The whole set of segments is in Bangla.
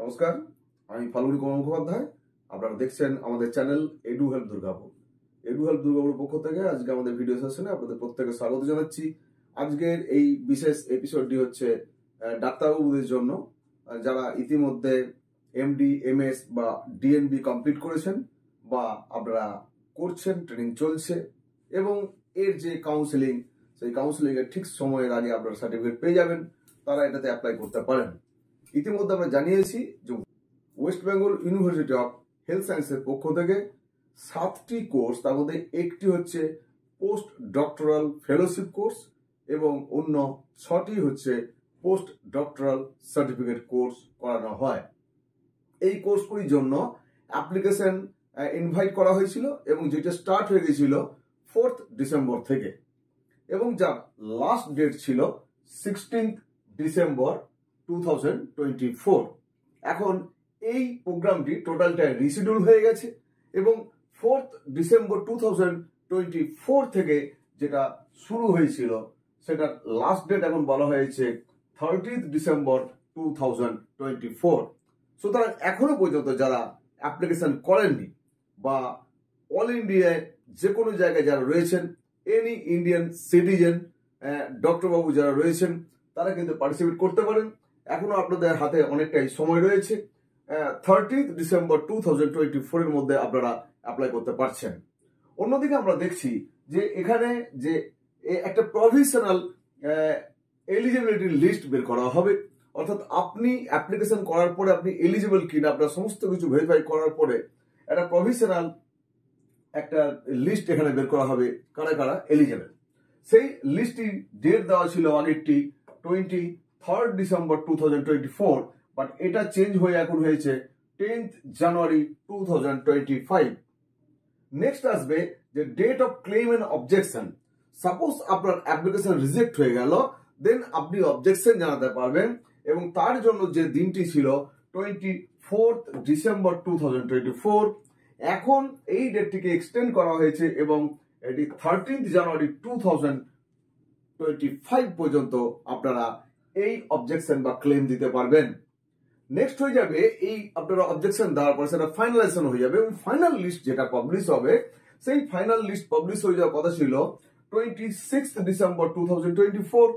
নমস্কার, আমি ফাল্গুনী কুমার মুখোপাধ্যায়। আপনারা দেখছেন আমাদের channel edu help Durgapur. Edu help Durgapur পক্ষ থেকে আজকে আমাদের ভিডিও সেশনে আপনাদের প্রত্যেকে স্বাগত জানাচ্ছি। আজকের এই বিশেষ এপিসোডটি হচ্ছে ডাক্তারবাবুদের জন্য, যারা ইতিমধ্যে এমডি, এমএস বা ডিএনবি কমপ্লিট করেছেন বা আপনারা করছেন, ট্রেনিং চলছে এবং এর যে কাউন্সেলিং, সেই কাউন্সেলিং এর ঠিক সময়ের আগে আপনারা সার্টিফিকেট পেয়ে যাবেন, তারা এটাতে অ্যাপ্লাই করতে পারেন। ইতিমধ্যে আমরা জানিয়েছি যে West Bengal University of health সায়েন্সের পক্ষ থেকে 7টি কোর্স, তার মধ্যে একটি হচ্ছে পোস্ট ডক্টরাল ফেলোশিপ কোর্স এবং অন্য 6টি হচ্ছে পোস্ট ডক্টরাল সার্টিফিকেট কোর্স করানো হয়। এই কোর্সগুলির জন্য অ্যাপ্লিকেশন ইনভাইট করা হয়েছিল এবং যেটা স্টার্ট হয়ে গেছিল 4 ডিসেম্বর থেকে এবং যার লাস্ট ডেট ছিল 16 ডিসেম্বর 2024। এখন এই প্রোগ্রামটি টোটালটা রিশিডিউল হয়ে গেছে এবং 4 ডিসেম্বর 2024 থেকে যেটা শুরু হয়েছিল সেটার লাস্ট ডেট এখন বলা হয়েছে 30 ডিসেম্বর 2024। সুতরাং এখনো পর্যন্ত যারা অ্যাপ্লিকেশন করেননি বা অল ইন্ডিয়ায় যে কোনো জায়গায় যারা রয়েছেন, এনি ইন্ডিয়ান সিটিজেন ডক্টরবাবু যারা রয়েছেন, তারা কিন্তু পার্টিসিপেট করতে পারেন। এখনো আপনাদের হাতে অনেকটাই সময় রয়েছে। 30 ডিসেম্বর 2024 এর মধ্যে আপনারা অ্যাপ্লাই করতে পারছেন। অন্যদিকে আমরা দেখছি যে এখানে যে একটা প্রভিশনাল এলিজিবিলিটি লিস্ট বের করা হবে, অর্থাৎ আপনি অ্যাপ্লিকেশন করার পরে আপনি এলিজিবল কিনা আপনার সমস্ত কিছু ভেরিফাই করার পরে একটা প্রভিশনাল একটা লিস্ট এখানে বের করা হবে কারা কারা এলিজিবল। সেই লিস্টটি ডেট দেওয়া ছিল আগেরটি 23 ডিসেম্বর 2024, বাট এটা চেঞ্জ হয়ে এখন হয়েছে 10 জানুয়ারি 2025। নেক্সট আসবে যে date of claim and objection. Suppose আপনার অ্যাপ্লিকেশন রিজেক্ট হয়ে গেল, দেন আপনি অবজেকশন জানাতে পারবেন এবং তার জন্য যে দিনটি ছিল 24 ডিসেম্বর 2024, এখন এই ডেটটিকে এক্সটেন্ড করা হয়েছে এবং এটি 13 জানুয়ারি 2025 পর্যন্ত আপনারা এই অবজেকশন বা ক্লেম দিতে পারবেন। নেক্সট হয়ে যাবে এই আপনারা অবজেকশন দেওয়ার পর সেটা ফাইনালাইজেশন হয়ে যাবে এবং ফাইনাল লিস্ট যেটা পাবলিশ হবে, সেই ফাইনাল লিস্ট পাবলিশ হয়ে যাওয়ার কথা ছিল 26 ডিসেম্বর 2024।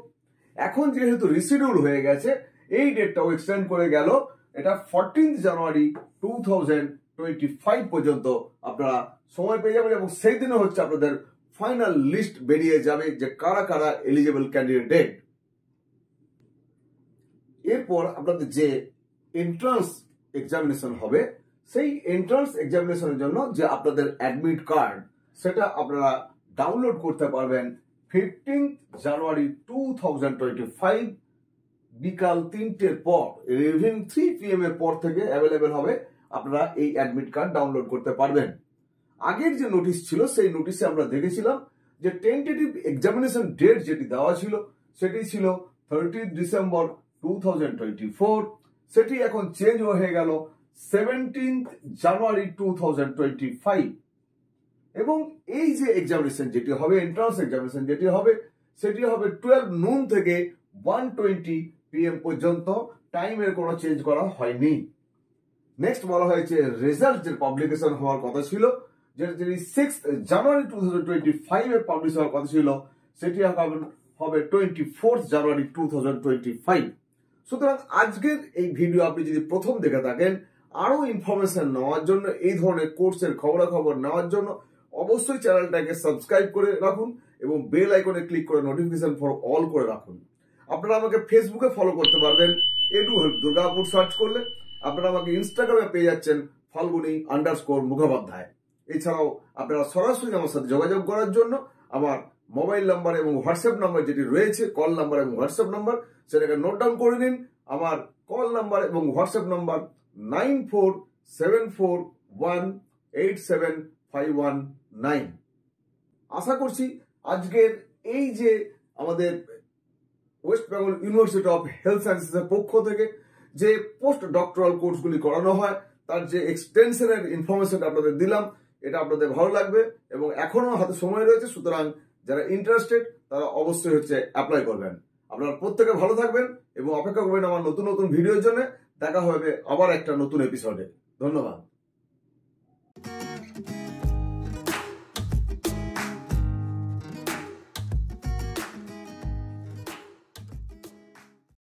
এখন যেহেতু রিশিডিউল হয়ে গেছে, এই ডেটটাও এক্সটেন্ড করে গেল, এটা 14 জানুয়ারি 2025 পর্যন্ত আপনারা সময় পেয়ে যাবেন এবং সেই দিনে হচ্ছে আপনাদের ফাইনাল লিস্ট বেরিয়ে যাবে যে কারা কারা এলিজিবল ক্যান্ডিডেট। এরপর আপনাদের যে এন্ট্রান্স এক্সামিনেশন হবে, সেই এন্ট্রান্স এক্সামিনেশনের জন্য যে আপনাদের অ্যাডমিট কার্ড, সেটা আপনারা ডাউনলোড করতে পারবেন 15 জানুয়ারি 2025 বিকাল 3টের পর, ইভিনিং 3 PM এর পর থেকে অ্যাভেলেবেল হবে। আপনারা এই অ্যাডমিট কার্ড ডাউনলোড করতে পারবেন। আগের যে নোটিশ ছিল সেই নোটিশে আমরা দেখেছিলাম যে টেন্টেটিভ এক্সামিনেশন ডেট যেটি দেওয়া ছিল সেটি ছিল 30 ডিসেম্বর 2024, সেটি এখন চেঞ্জ হয়ে গেল 17 জানুয়ারি 2025 এবং এই যে এক্সামিনেশন যেটি হবে, এন্ট্রান্স এক্সামিনেশন যেটি হবে, সেটি হবে 12 নুন থেকে 1:20 PM পর্যন্ত। টাইমের কোনো চেঞ্জ করা হয়নি। নেক্সট বলা হয়েছে রেজাল্ট যে পাবলিকেশন হওয়ার কথা ছিল, যেটা 6 জানুয়ারি 2025 এ পাবলিশ হওয়ার কথা ছিল, সেটি হবে 24 জানুয়ারি 2025। সুতরাং আজকের এই ভিডিও আপনি যদি প্রথম দেখে থাকেন, আরো ইনফরমেশন নেওয়ার জন্য, এই ধরনের কোর্সের খবরাখবর নেওয়ার জন্য অবশ্যই চ্যানেলটাকে সাবস্ক্রাইব করে রাখুন এবং বেল আইকনে ক্লিক করে নোটিফিকেশন ফর অল করে রাখুন। আপনারা আমাকে ফেসবুকে ফলো করতে পারবেন, এডু হেল্প দুর্গাপুর সার্চ করলে। আপনারা আমাকে ইনস্টাগ্রামে পেয়ে যাচ্ছেন ফাল্গুনী_মুখোপাধ্যায়। এছাড়াও আপনারা সরাসরি আমার সাথে যোগাযোগ করার জন্য আমার মোবাইল নাম্বার এবং হোয়াটসঅ্যাপ নাম্বার যেটি রয়েছে, কল নাম্বার এবং হোয়াটসঅ্যাপ নাম্বার, সেটাকে নোট ডাউন করে নিন। আমার কল নাম্বার এবং হোয়াটসঅ্যাপ নাম্বার 9474187519। আশা করছি আজকের এই যে আমাদের West Bengal University of health সায়েন্সেসের পক্ষ থেকে যে পোস্ট ডক্টরাল কোর্সগুলি করানো হয়, তার যে এক্সটেনশনের ইনফরমেশন আপনাদের দিলাম, এটা আপনাদের ভালো লাগবে এবং এখনো হাতে সময় রয়েছে। সুতরাং যারা ইন্টারেস্টেড তারা অবশ্যই অ্যাপ্লাই করবেন। আপনারা প্রত্যেকে ভালো থাকবেন এবং অপেক্ষা করবেন আমার নতুন নতুন ভিডিওর জন্য। দেখা হবে আবার একটা নতুন এপিসোডে। ধন্যবাদ।